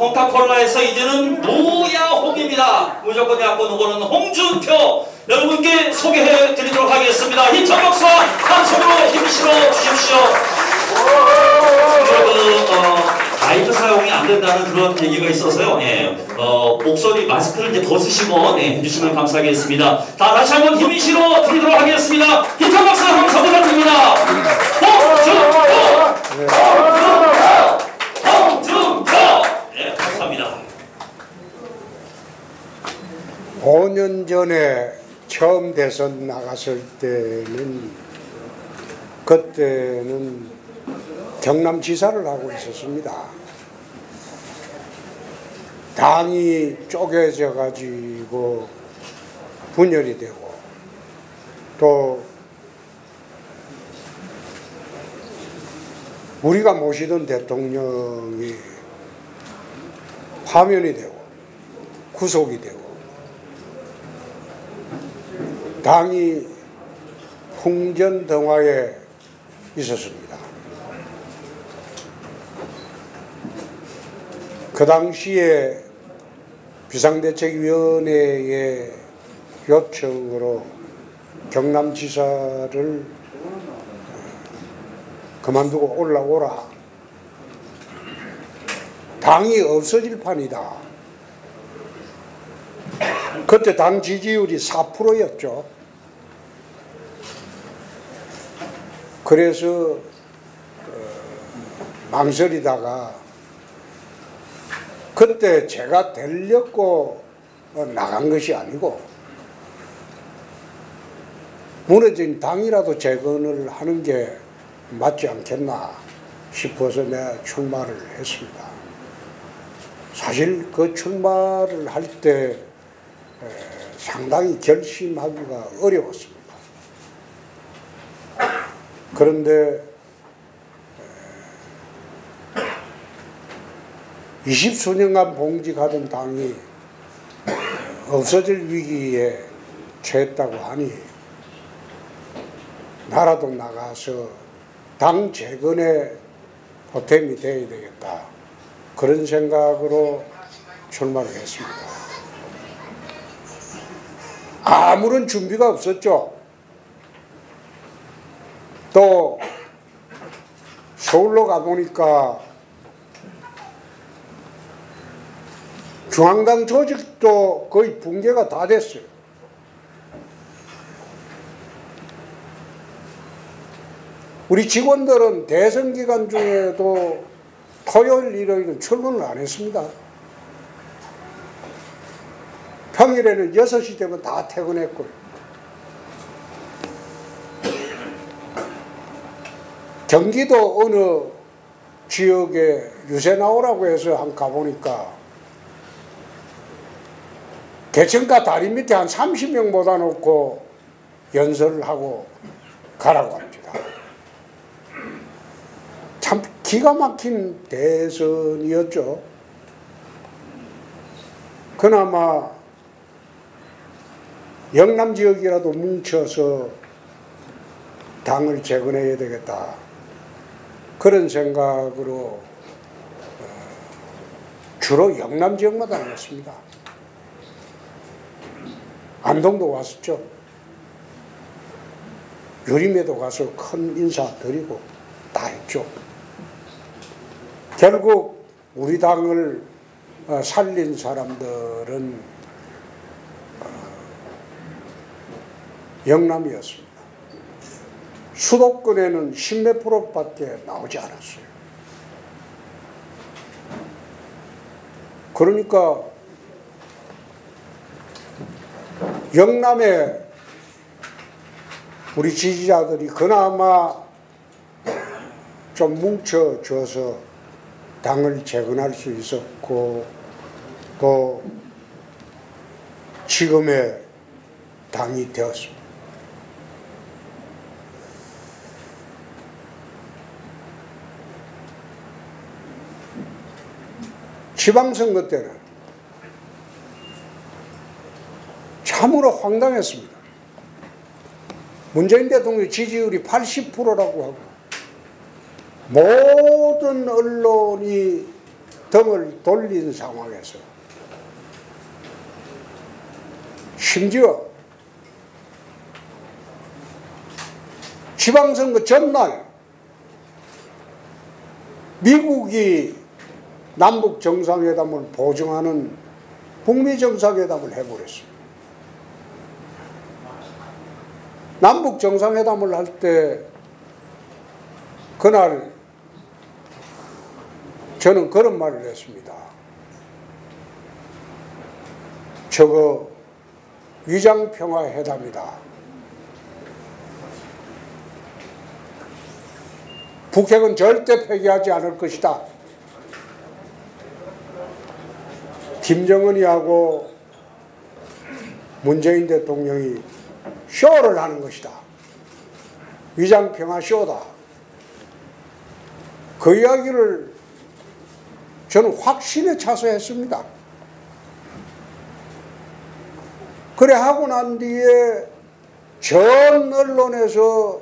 콩카콜라에서 이제는 무야홍입니다. 무조건 야권 후보는 홍준표 여러분께 소개해 드리도록 하겠습니다. 힘찬 박수와 한 손으로 힘실어 주십시오. 마이크 사용이 안 된다는 그런 얘기가 있어서요. 목소리 마스크를 이제 벗으시고 해주시면 감사하겠습니다. 다시 한번 힘을 실어 드리도록 하겠습니다. 힘찬 박수 감사 부탁드립니다. 홍준표! 감사합니다. 5년 전에 처음 대선 나갔을 때는 그때는 경남지사를 하고 있었습니다. 당이 쪼개져 가지고 분열이 되고 또 우리가 모시던 대통령이 파면이 되고 구속이 되고 당이 풍전등화에 있었습니다. 그 당시에 비상대책위원회의 요청으로 경남지사를 그만두고 올라오라. 당이 없어질 판이다. 그때 당 지지율이 4%였죠. 그래서 망설이다가 그때 제가 되려고 나간 것이 아니고 무너진 당이라도 재건을 하는 게 맞지 않겠나 싶어서 내가 출마를 했습니다. 사실 그 출마를 할 때 상당히 결심하기가 어려웠습니다. 그런데 20수년간 봉직하던 당이 없어질 위기에 처했다고 하니 나라도 나가서 당 재건에 보탬이 되어야 되겠다. 그런 생각으로 출마를 했습니다. 아무런 준비가 없었죠. 또 서울로 가보니까 중앙당 조직도 거의 붕괴가 다 됐어요. 우리 직원들은 대선 기간 중에도 토요일, 일요일은 출근을 안 했습니다. 평일에는 6시 되면 다 퇴근했고요. 경기도 어느 지역에 유세 나오라고 해서 한 가보니까 개천가 다리 밑에 한 30명 모아놓고 연설을 하고 가라고 합니다. 참 기가 막힌 대선이었죠. 그나마 영남 지역이라도 뭉쳐서 당을 재건해야 되겠다. 그런 생각으로 주로 영남 지역만 다녔습니다. 안동도 왔었죠. 유림에도 가서 큰 인사 드리고 다 했죠. 결국 우리 당을 살린 사람들은 영남이었습니다. 수도권에는 10몇 프로밖에 나오지 않았어요. 그러니까 영남에 우리 지지자들이 그나마 좀 뭉쳐줘서 당을 재건할 수 있었고 또 지금의 당이 되었습니다. 지방선거 때는 참으로 황당했습니다. 문재인 대통령 지지율이 80%라고 하고 모든 언론이 등을 돌린 상황에서 심지어 지방선거 전날 미국이 남북 정상회담을 보증하는 북미 정상회담을 해버렸어요. 남북 정상회담을 할 때 그날 저는 그런 말을 했습니다. 저거 위장평화회담이다. 북핵은 절대 폐기하지 않을 것이다. 김정은이하고 문재인 대통령이 쇼를 하는 것이다. 위장평화 쇼다. 그 이야기를 저는 확신에 차서 했습니다. 그래 하고 난 뒤에 전 언론에서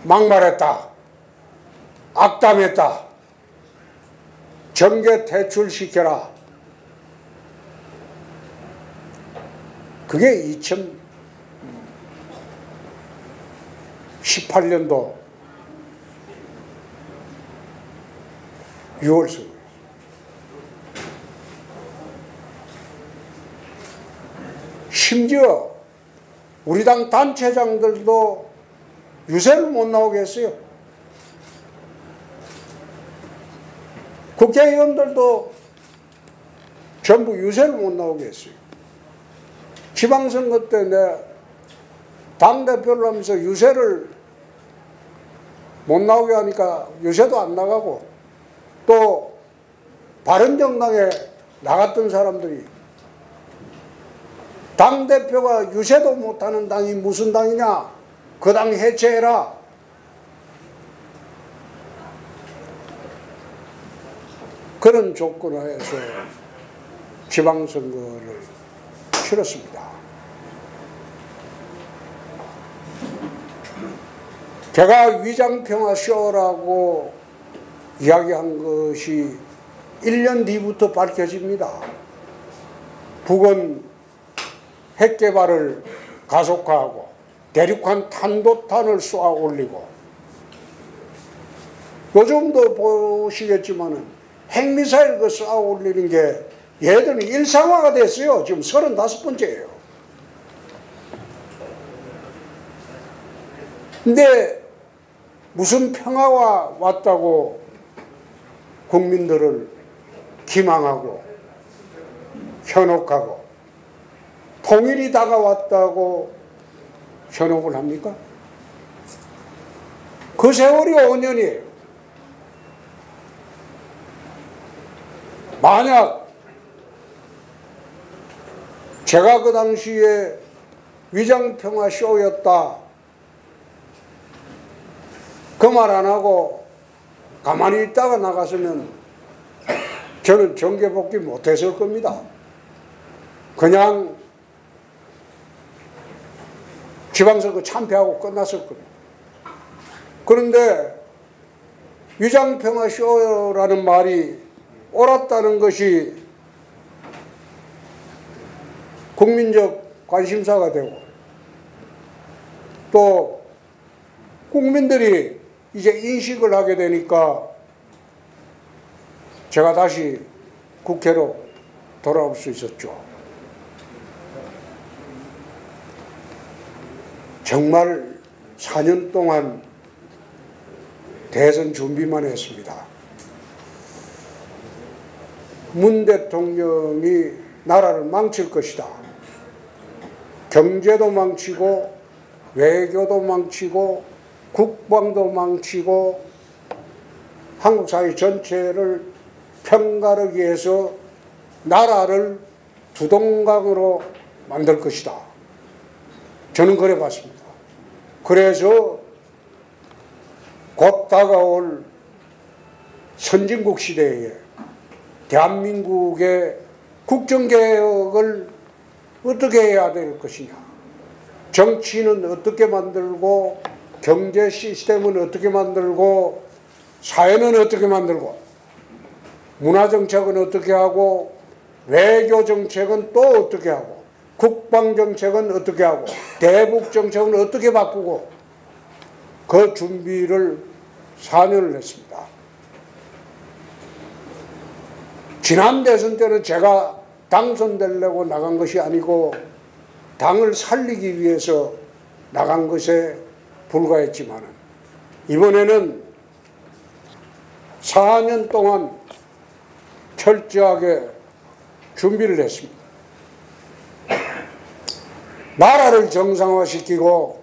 막말했다. 악담했다. 정계 퇴출시켜라. 그게 2018년도 6월 선거였어요. 심지어 우리 당 단체장들도 유세를 못 나오게 했어요. 국회의원들도 전부 유세를 못 나오게 했어요. 지방선거 때 내 당대표를 하면서 유세를 못 나오게 하니까 유세도 안 나가고, 또 바른정당에 나갔던 사람들이 당대표가 유세도 못하는 당이 무슨 당이냐, 그 당 해체해라. 그런 조건하에서 지방선거를 치렀습니다. 제가 위장평화쇼라고 이야기한 것이 1년 뒤부터 밝혀집니다. 북은 핵개발을 가속화하고 대륙간 탄도탄을 쏘아 올리고, 요즘도 보시겠지만은 핵미사일 그 쏘아 올리는 게 얘들은 일상화가 됐어요. 지금 35번째예요. 근데 무슨 평화가 왔다고 국민들을 기망하고 현혹하고 통일이 다가왔다고 현혹을 합니까? 그 세월이 5년이에요. 만약 제가 그 당시에 위장평화 쇼였다, 그 말 안 하고 가만히 있다가 나갔으면 저는 정계복귀 못했을 겁니다. 그냥 지방선거 참패하고 끝났을 겁니다. 그런데 위장평화쇼라는 말이 옳았다는 것이 국민적 관심사가 되고, 또 국민들이 이제 인식을 하게 되니까 제가 다시 국회로 돌아올 수 있었죠. 정말 4년 동안 대선 준비만 했습니다. 문 대통령이 나라를 망칠 것이다. 경제도 망치고 외교도 망치고 국방도 망치고 한국 사회 전체를 편가르기 위해서 나라를 두동강으로 만들 것이다. 저는 그래 봤습니다. 그래서 곧 다가올 선진국 시대에 대한민국의 국정개혁을 어떻게 해야 될 것이냐, 정치는 어떻게 만들고 경제 시스템은 어떻게 만들고 사회는 어떻게 만들고 문화정책은 어떻게 하고 외교정책은 또 어떻게 하고 국방정책은 어떻게 하고 대북정책은 어떻게 바꾸고 그 준비를 4년을 했습니다. 지난 대선 때는 제가 당선되려고 나간 것이 아니고 당을 살리기 위해서 나간 것에 불과했지만 이번에는 4년 동안 철저하게 준비를 했습니다. 나라를 정상화시키고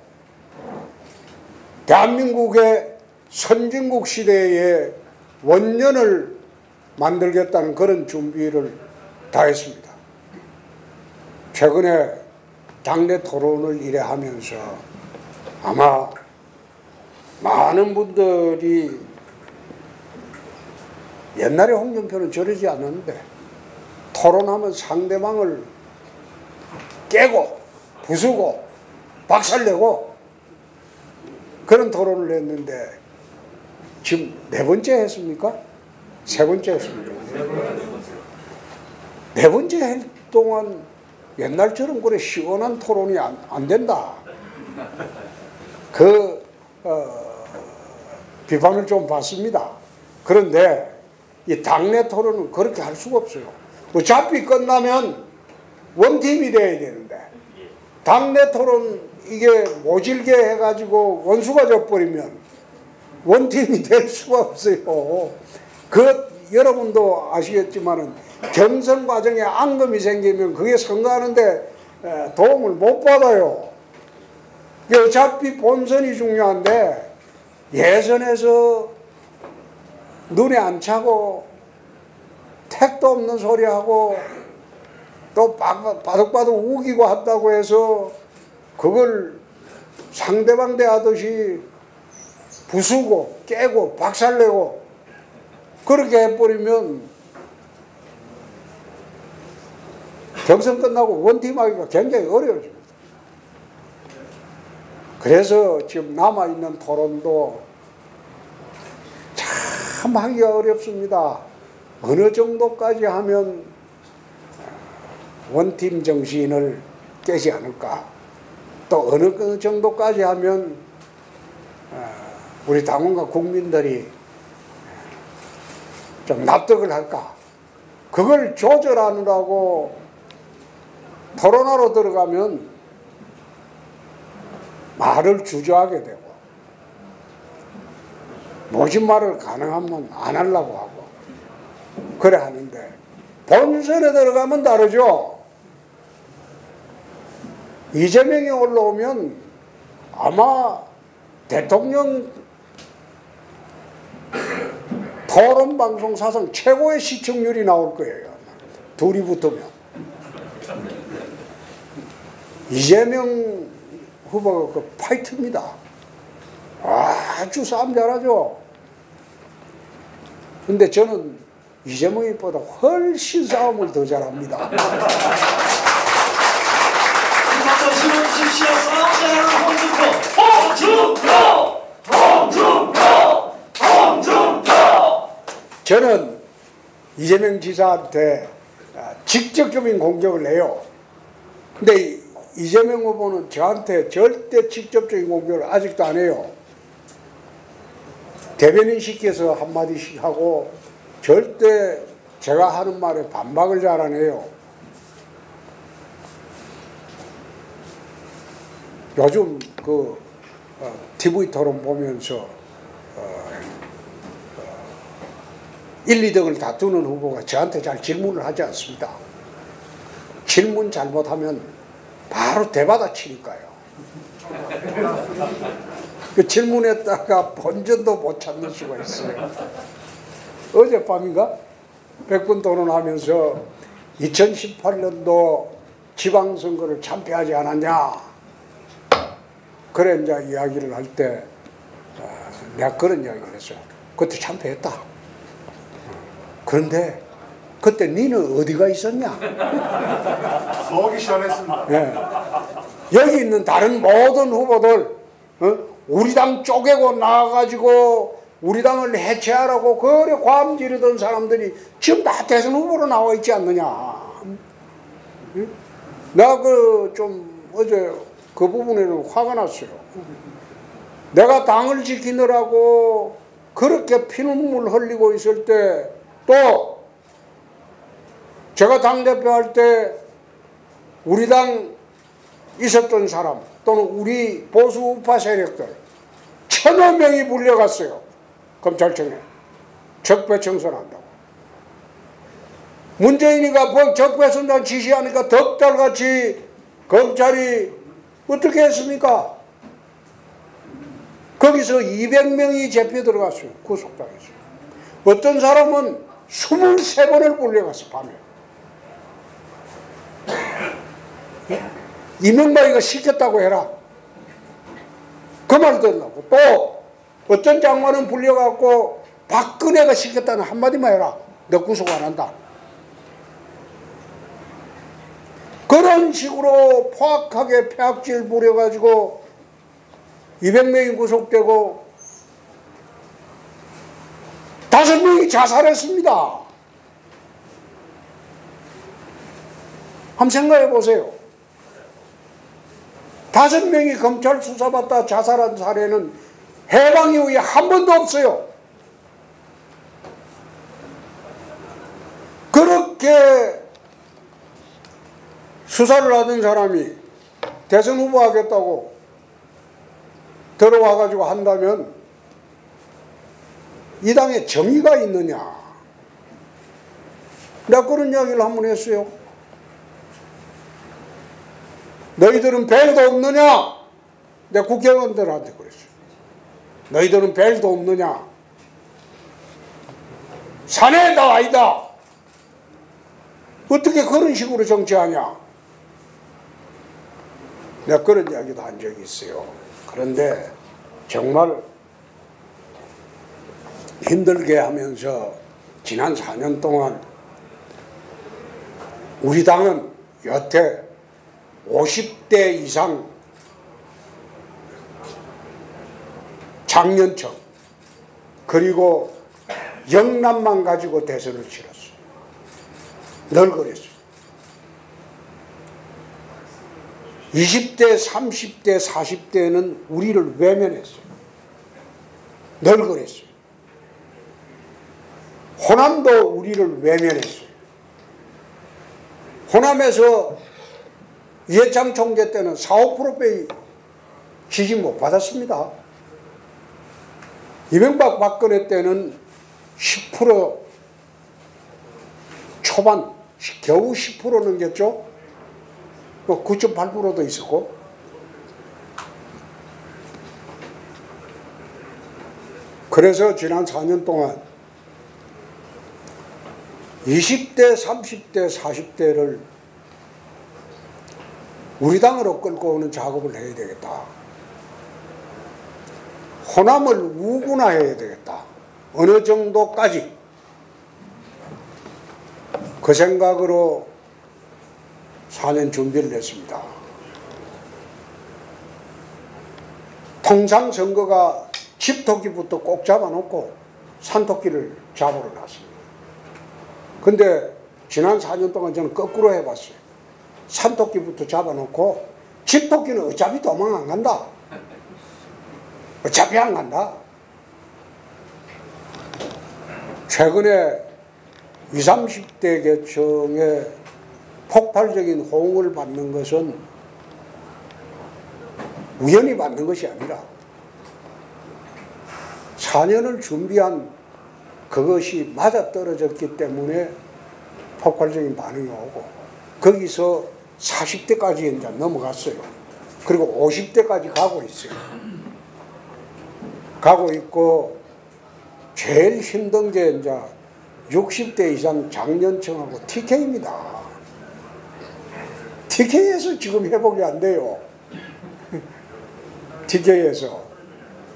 대한민국의 선진국 시대의 원년을 만들겠다는 그런 준비를 다 했습니다. 최근에 당내 토론을 이래 하면서 아마 많은 분들이 옛날에 홍준표는 저러지 않았는데 토론하면 상대방을 깨고 부수고 박살내고 그런 토론을 했는데 지금 4번째 했습니까? 3번째 했습니까? 4번째 할 동안 옛날처럼 그래 시원한 토론이 안 된다. 비판을 좀 받습니다. 그런데 이 당내 토론은 그렇게 할 수가 없어요. 어차피 끝나면 원팀이 돼야 되는데 당내 토론 이게 모질게 해가지고 원수가 져버리면 원팀이 될 수가 없어요. 여러분도 아시겠지만은 경선 과정에 앙금이 생기면 그게 선거하는데 도움을 못 받아요. 어차피 본선이 중요한데 예선에서 눈에 안 차고 택도 없는 소리하고 또 바득바득 우기고 한다고 해서 그걸 상대방 대하듯이 부수고 깨고 박살내고 그렇게 해버리면 경선 끝나고 원팀하기가 굉장히 어려워집니다. 그래서 지금 남아있는 토론도 참 하기가 어렵습니다. 어느 정도까지 하면 원팀 정신을 깨지 않을까, 또 어느 정도까지 하면 우리 당원과 국민들이 좀 납득을 할까, 그걸 조절하느라고 토론하러 들어가면 말을 주저하게 되고 모진 말을 가능하면 안 하려고 하고 그래 하는데 본선에 들어가면 다르죠. 이재명이 올라오면 아마 대통령 토론방송 사상 최고의 시청률이 나올 거예요. 둘이 붙으면. 이재명 후보가 그 파이트입니다. 아주 싸움 잘하죠. 근데 저는 이재명보다 훨씬 싸움을 더 잘합니다. 저는 이재명 지사한테 직접적인 공격을 해요. 근데 이재명 후보는 저한테 절대 직접적인 공격을 아직도 안 해요. 대변인 시켜서 한마디씩 하고 절대 제가 하는 말에 반박을 잘 안 해요. 요즘 TV 토론 보면서 1, 2등을 다투는 후보가 저한테 잘 질문을 하지 않습니다. 질문 잘못하면 바로 대받아치니까요. 그 질문했다가 본전도 못 찾는 수가 있어요. 어젯밤인가? 100분 토론하면서 2018년도 지방선거를 참패하지 않았냐. 그래 이제 이야기를 할 때 내가 그런 이야기를 했어요. 그때 참패했다. 그런데 그때 니는 어디가 있었냐? 속이 시원했습니다. 네. 여기 있는 다른 모든 후보들 우리 당 쪼개고 나와가지고 우리 당을 해체하라고 그래 고함 지르던 사람들이 지금 다 대선 후보로 나와 있지 않느냐. 응? 내가 좀 어제 그 부분에는 화가 났어요. 내가 당을 지키느라고 그렇게 피눈물 흘리고 있을 때, 또 제가 당대표 할 때 우리 당 있었던 사람 또는 우리 보수 우파 세력들 1000여 명이 불려갔어요. 검찰청에 적폐청산한다고. 문재인이가 적폐청산 지시하니까 덕달같이 검찰이 어떻게 했습니까? 거기서 200명이 잡혀 들어갔어요. 구속당해서. 어떤 사람은 23번을 불려갔어, 밤에. 이명박이가 시켰다고 해라. 그 말 듣는다고. 또 어떤 장관은 불려갖고 박근혜가 시켰다는 한마디만 해라. 너 구속 안 한다. 그런 식으로 포악하게 폐악질 부려가지고 200명이 구속되고 5명이 자살했습니다. 한번 생각해 보세요. 5명이 검찰 수사받다 자살한 사례는 해방 이후에 한 번도 없어요. 그렇게 수사를 하던 사람이 대선 후보 하겠다고 들어와가지고 한다면 이 당에 정의가 있느냐. 내가 그런 이야기를 한번 했어요. 너희들은 벨도 없느냐? 내가 국회의원들한테 그랬어요. 너희들은 벨도 없느냐? 사내다 아니다. 어떻게 그런 식으로 정치하냐? 내가 그런 이야기도 한 적이 있어요. 그런데 정말 힘들게 하면서 지난 4년 동안 우리 당은 여태 50대 이상 장년층 그리고 영남만 가지고 대선을 치렀어요. 늘 그랬어요. 20대, 30대, 40대는 우리를 외면했어요. 늘 그랬어요. 호남도 우리를 외면했어요. 호남에서 이해창 총재 때는 4, 5%빼 지지 못 받았습니다. 이명박 박근혜 때는 10% 초반, 겨우 10% 넘겼죠. 9.8%도 있었고. 그래서 지난 4년 동안 20대, 30대, 40대를 우리 당으로 끌고 오는 작업을 해야 되겠다. 호남을 우군화해야 되겠다. 어느 정도까지. 그 생각으로 4년 준비를 했습니다. 통상 선거가 집토끼부터 꼭 잡아놓고 산토끼를 잡으러 갔습니다. 근데 지난 4년 동안 저는 거꾸로 해봤어요. 산토끼부터 잡아놓고 집토끼는 어차피 도망 안 간다. 어차피 안 간다. 최근에 20, 30대 계층에 폭발적인 호응을 받는 것은 우연히 받는 것이 아니라 4년을 준비한 그것이 맞아떨어졌기 때문에 폭발적인 반응이 오고 거기서 40대까지 이제 넘어갔어요. 그리고 50대까지 가고 있어요. 가고 있고 제일 힘든 게 이제 60대 이상 장년층하고 TK입니다. TK에서 지금 회복이 안 돼요. TK에서.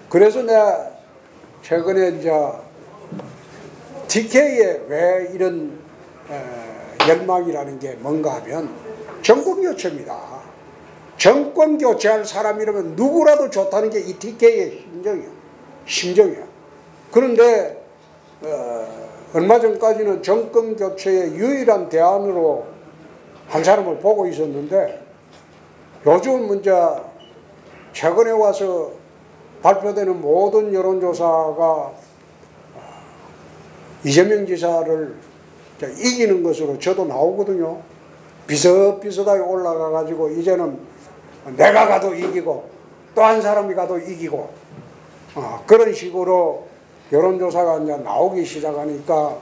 그래서 내가 최근에 이제 TK에 왜 이런 열망이라는 게 뭔가 하면 정권교체입니다. 정권교체할 사람이라면 누구라도 좋다는 게 이 TK의 심정이야. 심정이야. 그런데 얼마 전까지는 정권 교체의 유일한 대안으로 한 사람을 보고 있었는데 요즘은 이제 최근에 와서 발표되는 모든 여론조사가 이재명 지사를 이기는 것으로 저도 나오거든요. 비슷비슷하게 올라가가지고 이제는 내가 가도 이기고 또 한 사람이 가도 이기고 그런 식으로 여론조사가 이제 나오기 시작하니까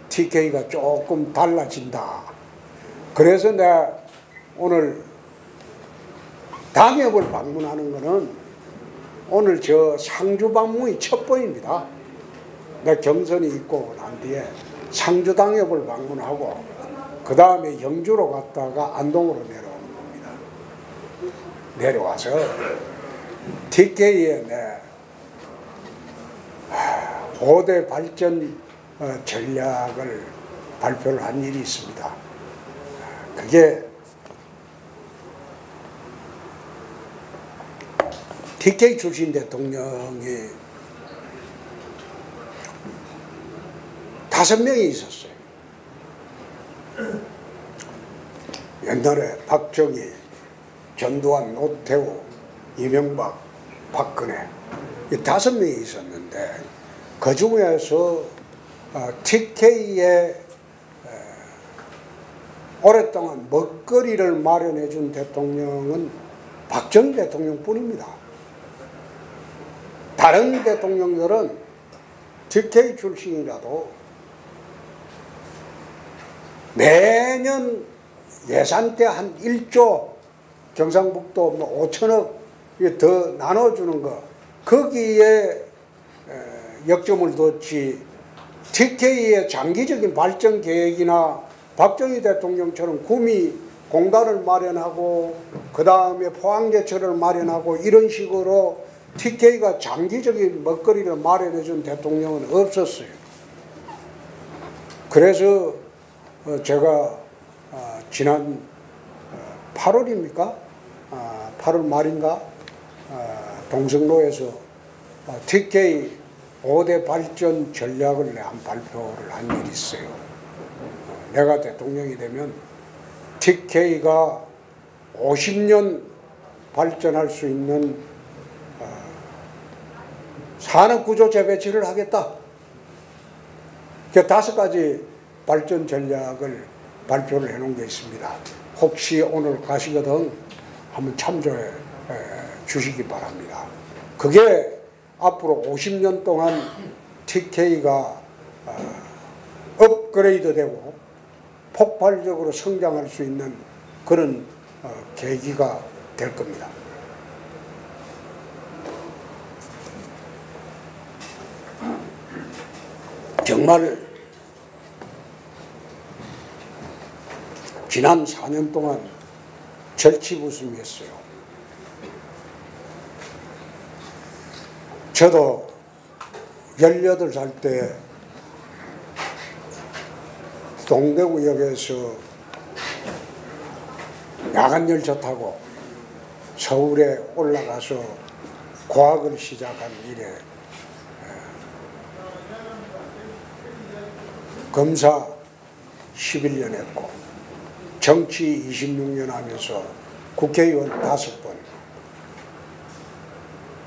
TK가 조금 달라진다. 그래서 내가 오늘 당협을 방문하는 거는 오늘 저 상주 방문이 첫 번입니다. 내 경선이 있고 난 뒤에 상주 당협을 방문하고 그 다음에 영주로 갔다가 안동으로 내려오는 겁니다. 내려와서 TK의 내 5대 발전 전략을 발표를 한 일이 있습니다. 그게 TK 출신 대통령이 5명이 있었어요. 옛날에 박정희, 전두환, 노태우, 이명박, 박근혜 이 5명이 있었는데 그 중에서 TK에 오랫동안 먹거리를 마련해 준 대통령은 박정희 대통령뿐입니다. 다른 대통령들은 TK 출신이라도 매년 예산 때 한 1조 경상북도 5천억 더 나눠주는 거 거기에 역점을 뒀지 TK의 장기적인 발전 계획이나 박정희 대통령처럼 구미 공단을 마련하고 그 다음에 포항제철을 마련하고 이런 식으로 TK가 장기적인 먹거리를 마련해 준 대통령은 없었어요. 그래서 제가 지난 8월입니까? 8월 말인가? 동성로에서 TK 5대 발전 전략을 한 발표를 한 일이 있어요. 내가 대통령이 되면 TK가 50년 발전할 수 있는 산업구조 재배치를 하겠다. 그 5가지 발전 전략을 발표를 해놓은 게 있습니다. 혹시 오늘 가시거든 한번 참조해 주시기 바랍니다. 그게 앞으로 50년 동안 TK가 업그레이드 되고 폭발적으로 성장할 수 있는 그런 계기가 될 겁니다. 정말 지난 4년 동안 절치부심이었어요. 저도 18살 때 동대구역에서 야간열차 타고 서울에 올라가서 과학을 시작한 이래 검사 11년 했고 정치 26년 하면서 국회의원 5번,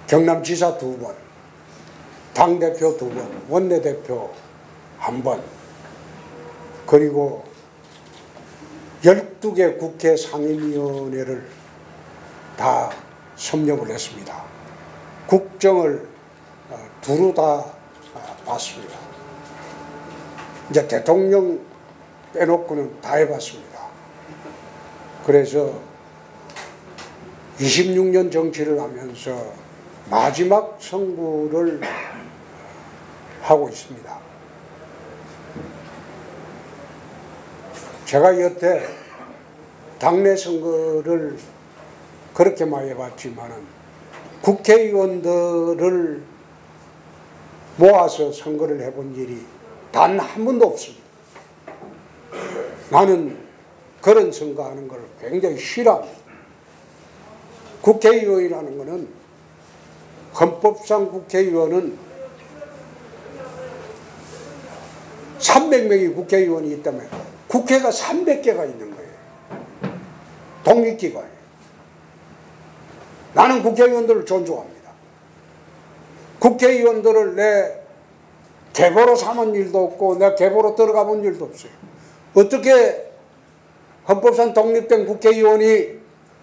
경남지사 2번, 당대표 2번, 원내대표 1번, 그리고 12개 국회 상임위원회를 다 섭렵을 했습니다. 국정을 두루 다 봤습니다. 이제 대통령 빼놓고는 다 해봤습니다. 그래서 26년 정치를 하면서 마지막 승부를 하고 있습니다. 제가 여태 당내 선거를 그렇게 많이 해봤지만은 국회의원들을 모아서 선거를 해본 일이 단 한 번도 없습니다. 나는 그런 선거하는 걸 굉장히 싫어합니다. 국회의원이라는 것은 헌법상 국회의원은 300명이 국회의원이 있다면 국회가 300개가 있는 거예요. 독립기관. 나는 국회의원들을 존중합니다. 국회의원들을 내 계보로 삼은 일도 없고 내 계보로 들어가 본 일도 없어요. 어떻게 헌법상 독립된 국회의원이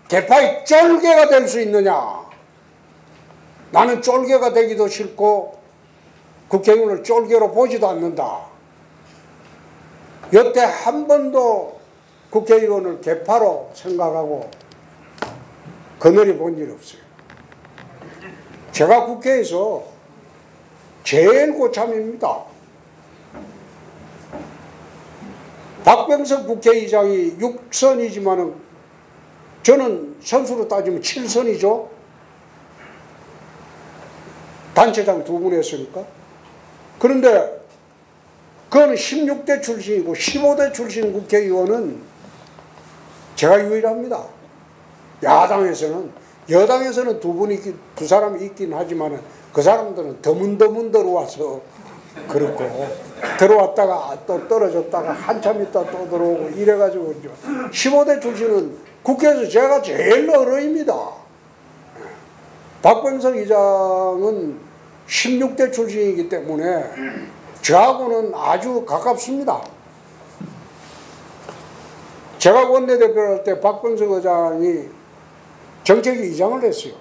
계파의 쫄개가 될 수 있느냐. 나는 쫄개가 되기도 싫고 국회의원을 쫄개로 보지도 않는다. 여태 한 번도 국회의원을 계파로 생각하고 거느리 본 일 없어요. 제가 국회에서 제일 고참입니다. 박병석 국회의장이 6선이지만 저는 선수로 따지면 7선이죠. 단체장 2분 했으니까. 그런데 그거는 16대 출신이고 15대 출신 국회의원은 제가 유일합니다. 야당에서는. 여당에서는 두 사람이 있긴 하지만 그 사람들은 드문드문 들어와서 그렇고 들어왔다가 또 떨어졌다가 한참 있다 또 들어오고 이래가지고 15대 출신은 국회에서 제가 제일 어려입니다. 박병석 의장은 16대 출신이기 때문에 저하고는 아주 가깝습니다. 제가 원내대표를 할 때 박병석 의장이 정책위의장을 했어요.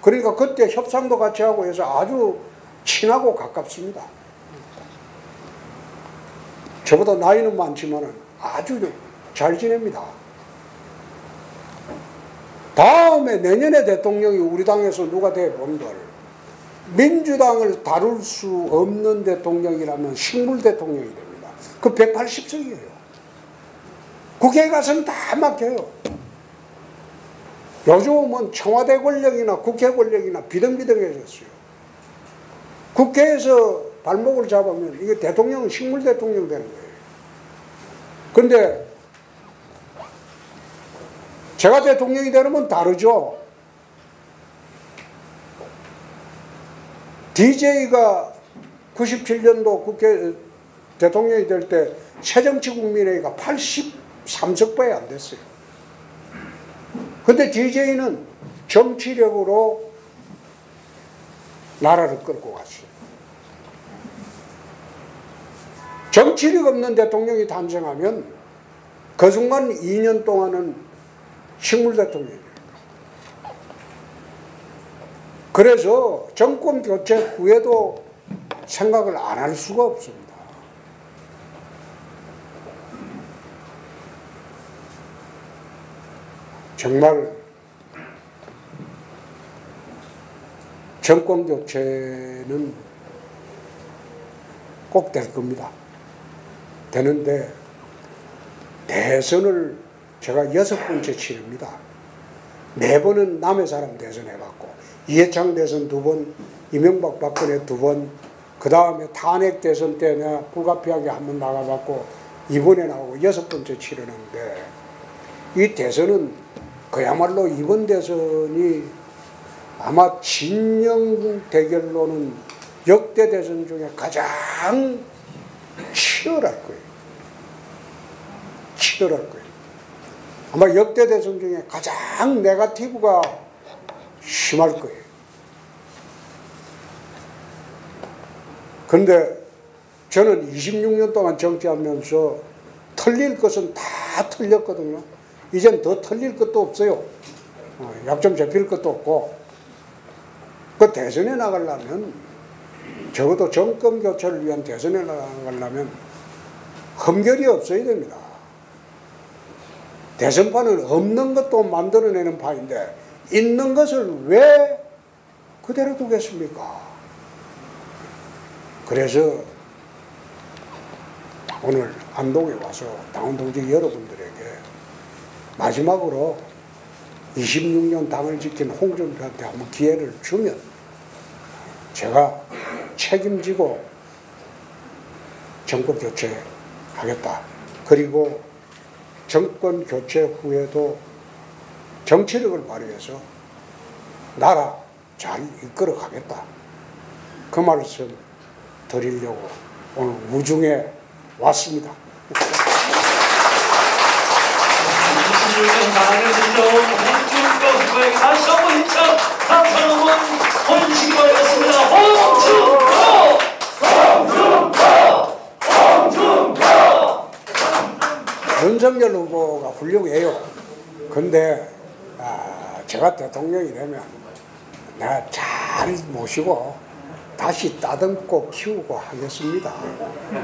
그러니까 그때 협상도 같이 하고 해서 아주 친하고 가깝습니다. 저보다 나이는 많지만 아주 잘 지냅니다. 다음에 내년에 대통령이 우리 당에서 누가 돼본들 민주당을 다룰 수 없는 대통령이라면 식물 대통령이 됩니다. 그 180석이에요. 국회에 가서는 다 막혀요. 요즘은 청와대 권력이나 국회 권력이나 비등비등해졌어요. 국회에서 발목을 잡으면 이게 대통령은 식물 대통령 되는 거예요. 그런데 제가 대통령이 되면 다르죠. DJ가 97년도 국회 대통령이 될 때 새정치국민회의가 83석밖에 안 됐어요. 근데 DJ는 정치력으로 나라를 끌고 갔어요. 정치력 없는 대통령이 탄생하면 그 순간 2년 동안은 식물 대통령이에요. 그래서 정권 교체 후에도 생각을 안 할 수가 없습니다. 정말 정권 교체는 꼭 될 겁니다. 되는데 대선을 제가 6번째 치릅니다. 4번은 남의 사람 대선 해봤고 이해창 대선 2번, 이명박 박근혜 2번, 그 다음에 탄핵 대선 때 내가 불가피하게 한번 나가봤고 이번에 나오고 6번째 치르는데 이 대선은 그야말로 이번 대선이 아마 진영 대결로는 역대 대선 중에 가장 치열할 거예요. 치열할 거예요. 아마 역대 대선 중에 가장 네거티브가 심할 거예요. 그런데 저는 26년 동안 정치하면서 틀릴 것은 다 틀렸거든요. 이젠 더 틀릴 것도 없어요. 약점 잡힐 것도 없고. 그 대선에 나가려면 적어도 정권 교체를 위한 대선에 나가려면 흠결이 없어야 됩니다. 대선판은 없는 것도 만들어내는 판인데 있는 것을 왜 그대로 두겠습니까? 그래서 오늘 안동에 와서 당원 동지 여러분들에게 마지막으로 26년 당을 지킨 홍준표한테 한번 기회를 주면 제가 책임지고 정권 교체하겠다. 그리고 정권 교체 후에도 정치력을 발휘해서 나라 잘 이끌어 가겠다. 그 말씀 드리려고 오늘 우중에 왔습니다. 26년 나라를 지켜온 홍준표 후보에게 다시 한번 힘찬 감사의 응원 보내주시기 바라겠습니다. 홍준표! 윤석열 후보가 훌륭해요. 근데 제가 대통령이 되면 내가 잘 모시고 다시 따듬고 키우고 하겠습니다.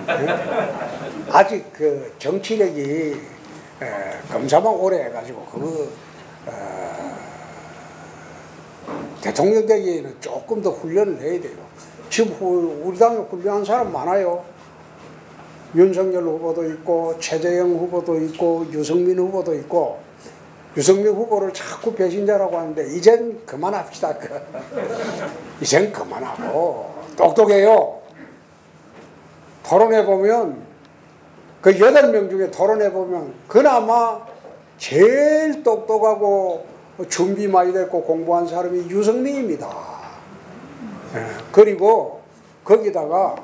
네? 아직 그 정치력이 검사만 오래 해가지고 대통령 되기에는 조금 더 훈련을 해야 돼요. 지금 우리 당에 훌륭한 사람 많아요. 윤석열 후보도 있고 최재형 후보도 있고 유승민 후보도 있고. 유승민 후보를 자꾸 배신자라고 하는데 이젠 그만합시다. 이젠 그만하고 똑똑해요. 토론해보면 그 8명 중에 토론해보면 그나마 제일 똑똑하고 준비 많이 됐고 공부한 사람이 유승민입니다. 그리고 거기다가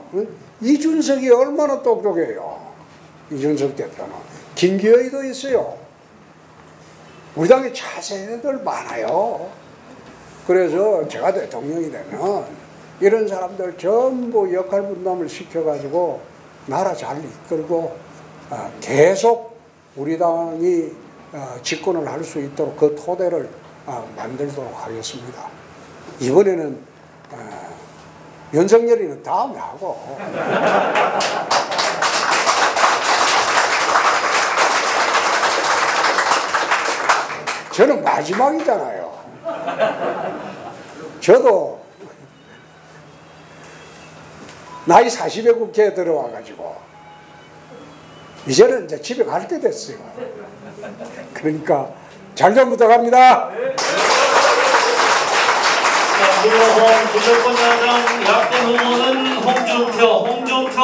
이준석이 얼마나 똑똑해요. 이준석 대표는. 김기현이도 있어요. 우리 당에 차세들 많아요. 그래서 제가 대통령이 되면 이런 사람들 전부 역할 분담을 시켜가지고 나라 잘 이끌고 계속 우리 당이 집권을 할 수 있도록 그 토대를 만들도록 하겠습니다. 이번에는 윤석열이는 다음에 하고 저는 마지막이잖아요. 저도 나이 40에 국회에 들어와가지고 이제는 이제 집에 갈 때 됐어요. 그러니까 잘 좀 부탁합니다. 물러본 부정권야당 약대 후보는 홍준표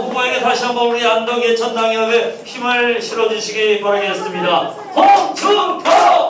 후보에게 다시 한번 우리 안동 예천당협에 힘을 실어주시기 바라겠습니다. 홍준표!